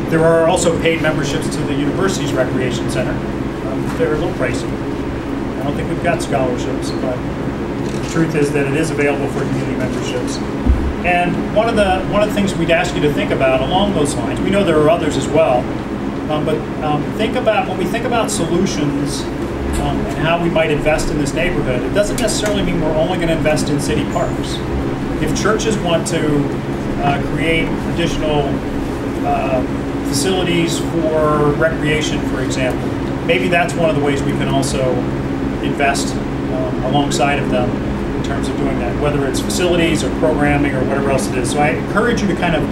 There are also paid memberships to the university's recreation center. They're a little pricey. I don't think we've got scholarships, but the truth is that it is available for community memberships. And one of the things we'd ask you to think about along those lines, we know there are others as well, but think about, when we think about solutions and how we might invest in this neighborhood, it doesn't necessarily mean we're only going to invest in city parks. If churches want to create additional facilities for recreation, for example, maybe that's one of the ways we can also invest alongside of them in terms of doing that, whether it's facilities or programming or whatever else it is. So I encourage you to kind of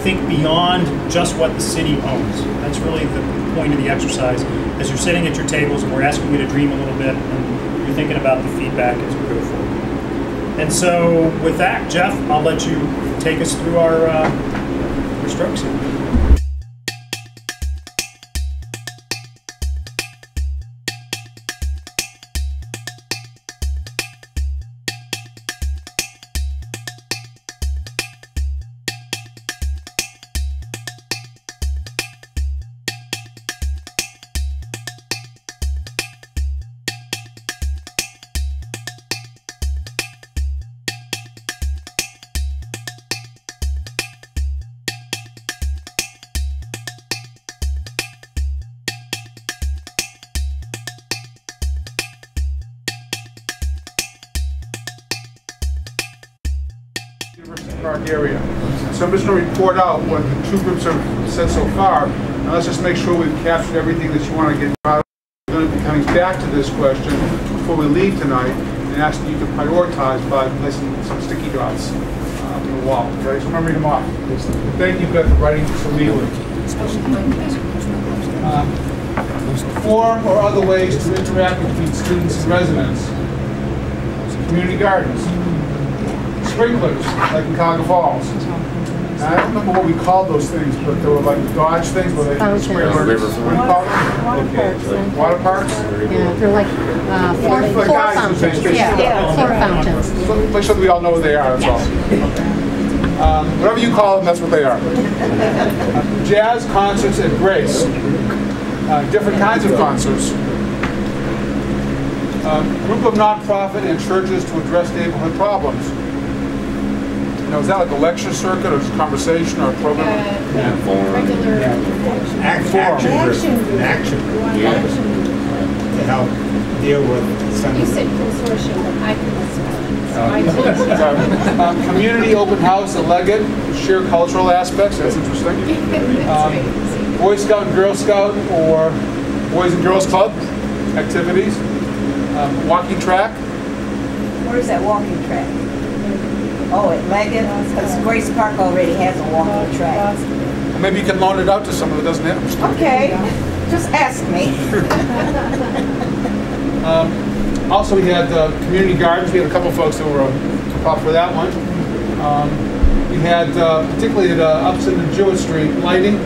think beyond just what the city owns. That's really the point of the exercise. As you're sitting at your tables and we're asking you to dream a little bit and you're thinking about the feedback as we go forward. And so with that, Jeff, I'll let you take us through our strokes here. Park area. So I'm just going to report out what the two groups have said so far, and let's just make sure we've captured everything that you want to get out. We're going to be coming back to this question before we leave tonight and asking you to prioritize by placing some sticky dots on the wall. Okay, so I'm going to read them off. Thank you, Beth, for writing so neatly. 4 or other ways to interact between students and residents. Community gardens. Sprinklers, like in Cuyahoga Falls. Now, I don't remember what we called those things, but they were like Dodge things where they sprinklers. What do you call them? Water parks. Yeah, they're like floor fountains. Yeah, floor fountains. So make sure that we all know what they are, that's all. Whatever you call them, that's what they are. Jazz concerts at Grace. Different kinds of concerts. Group of nonprofit and churches to address neighborhood problems. Now, is that like a lecture circuit or just conversation or a program? Regular action to help deal with some. You said consortium, but I can spell it. Community open house at Leggett, share cultural aspects. That's interesting. Boy Scout and Girl Scout or Boys and Girls Club activities. Walking track. Where's that walking track? Oh, at Leggett? Because Grace Park already has a walking track. Well, maybe you can loan it out to someone that doesn't have. Okay, just ask me. Also, we had community gardens. We had a couple folks that were up for that one. We had, particularly at Upson and Jewett Street, lighting,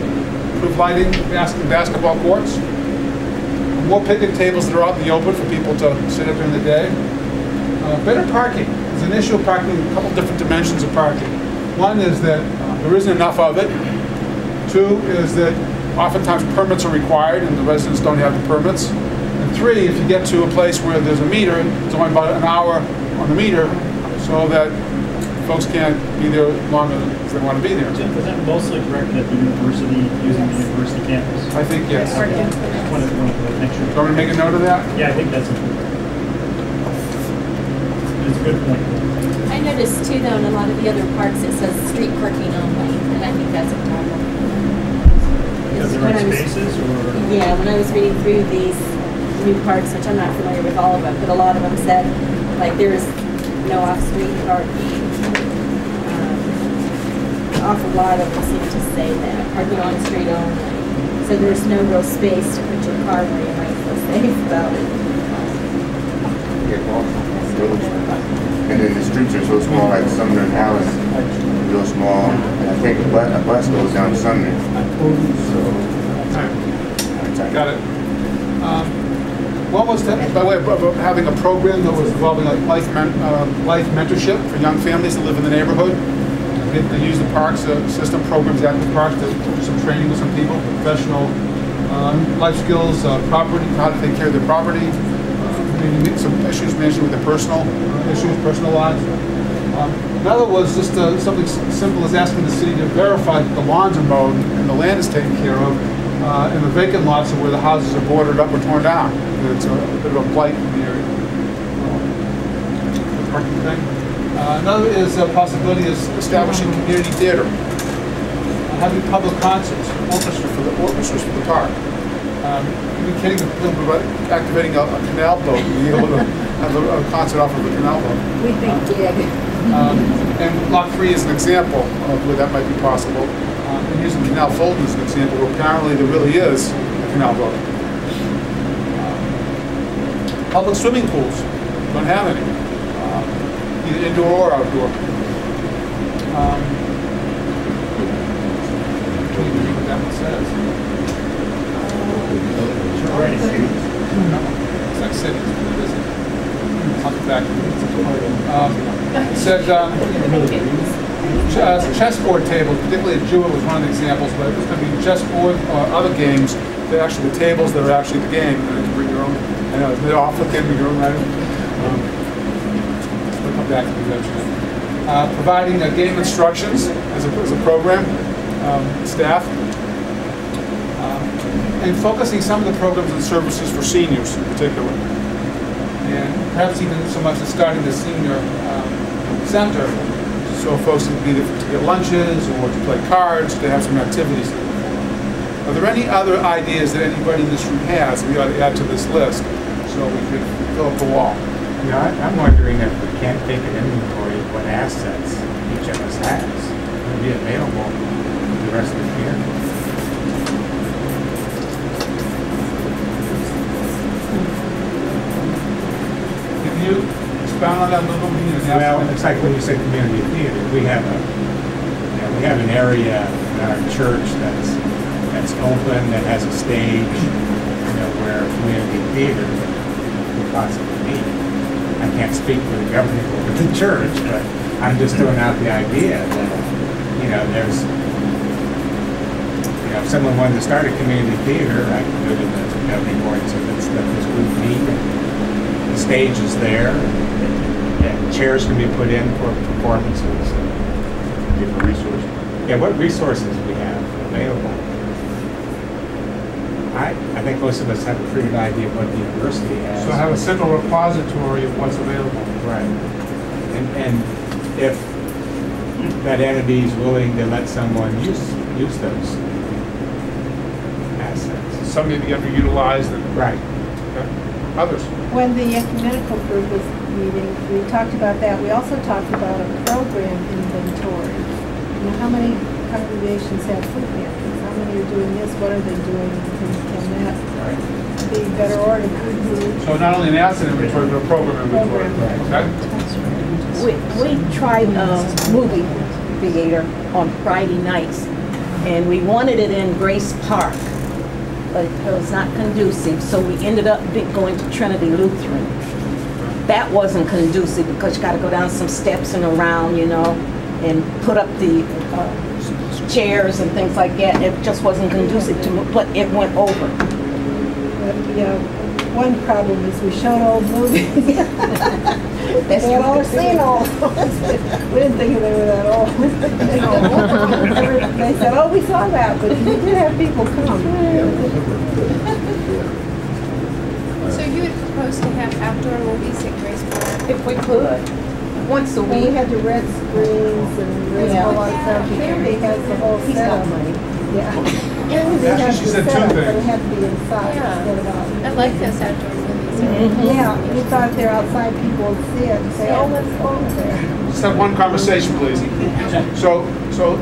improved lighting, basketball courts. More picnic tables that are out in the open for people to sit up during the day. Better parking. There's an issue of parking, a couple different dimensions of parking. One is that there isn't enough of it. 2 is that oftentimes permits are required and the residents don't have the permits. And 3, if you get to a place where there's a meter, it's only about an hour on the meter so that folks can't be there longer than they want to be there. Jim, was that mostly directed at the university, using the university campus? I think yes. Do you want to make a note of that? Yeah, I think that's important. It's a good point. I noticed too, though, in a lot of the other parks, it says street parking only, and I think that's a problem. Because there are spaces, or? Yeah, when I was reading through these new parks, which I'm not familiar with all of them, but a lot of them said, like, there's no off-street parking. An awful lot of them seem to say that, parking on street only. So there's no real space to put your car where you might feel safe about it. And then the streets are so small, like Sumner and Alice, real small. And I think a bus goes down to Sumner. So, got it. One was, by way of having a program that was involving like life mentorship for young families that live in the neighborhood. They use the parks system programs at the parks to do some training with some people, professional life skills, property, how to take care of their property, maybe some issues managing with their personal issues, personal lives. Another was just something simple as asking the city to verify that the lawns are mowed and the land is taken care of in the vacant lots where the houses are boarded up or torn down. It's a bit of a blight in the area. The parking thing. Another is a possibility is establishing community theater, having public concerts, orchestras for the park. Even kidding them about activating a canal boat and being able to have a concert off of a canal boat. We think gig. And Lot 3 is an example of where that might be possible. And using Canal Fulton as an example, where apparently there really is a canal boat. Public swimming pools, don't have any, either indoor or outdoor. I can't even read what that one says. It's like cities, but it isn't. I'll come back. It said chessboard tables, particularly at Jewett was one of the examples, but it was going to be chessboard or other games. They're actually the tables that are actually the game. And you can bring your own. I know they're off with them, your own item. We'll come back to the eventually. Providing game instructions as a program, staff. And focusing some of the programs and services for seniors in particular. And perhaps even so much as starting the senior center, so folks can be there to get lunches or to play cards, to have some activities. Are there any other ideas that anybody in this room has that we ought to add to this list so we could fill up the wall? You know, I'm wondering if we can't take an inventory of what assets each of us has and be available to the rest of the community. Can you expound on that a little bit? Well, it's like when you say community theater, we have an area in our church that's open, that has a stage, where community theater could possibly be. I can't speak for the governing board of the church, but I'm just throwing out the idea that, there's, if someone wanted to start a community theater, I could go to the governing board and say, let's let this group meet. The stage is there, and chairs can be put in for performances. Different resources. Yeah, what resources we have available? I think most of us have a pretty good idea of what the university has. So have a central repository of what's available. Right. And if that entity is willing to let someone use those assets. Some may be underutilized. And, right. Okay. Others. When the ecumenical group was meeting, we talked about that. We also talked about a program inventory. How many congregations have food pantries? How many are doing this? What are they doing? Can that be better organized? So not only an asset inventory, but a program inventory. We tried a movie theater on Friday nights, and we wanted it in Grace Park, but it was not conducive, so we ended up going to Trinity Lutheran. That wasn't conducive because you got to go down some steps and around, and put up the chairs and things like that. It just wasn't conducive to, but it went over. One problem is we showed old movies. That's They had all seen old. We didn't think they were that old. They said, oh, we saw that, but we did have people come. So you would propose to have outdoor movies at Grace Park? If we could. Once a We week. had to rent screens and rent a whole lot of stuff. He has the whole setup. Yeah. And they had Actually, she the said two setup, but things. it had to be inside Yeah. instead of out. I like those outdoor movies. Yeah, we thought if they're outside, people would see it and say, oh, let's go over there. Let's have one conversation, please. So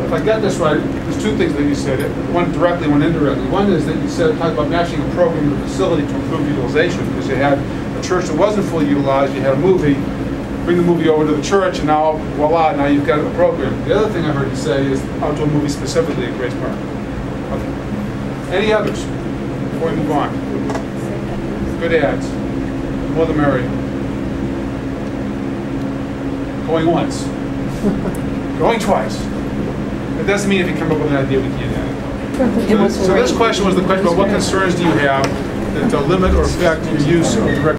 if I got this right, there's two things that you said, one directly, one indirectly. One is that you said, talk about matching a program with a facility to improve utilization, because you had a church that wasn't fully utilized, you had a movie, bring the movie over to the church, and now, voila, now you've got a program. The other thing I heard you say is outdoor movies specifically at Grace Park. Okay. Any others before we move on? Good ads. More the merrier. Going once. Going twice. It doesn't mean if you come up with an idea we can't add it. So this question was the question about what concerns do you have that limit or affect your use of the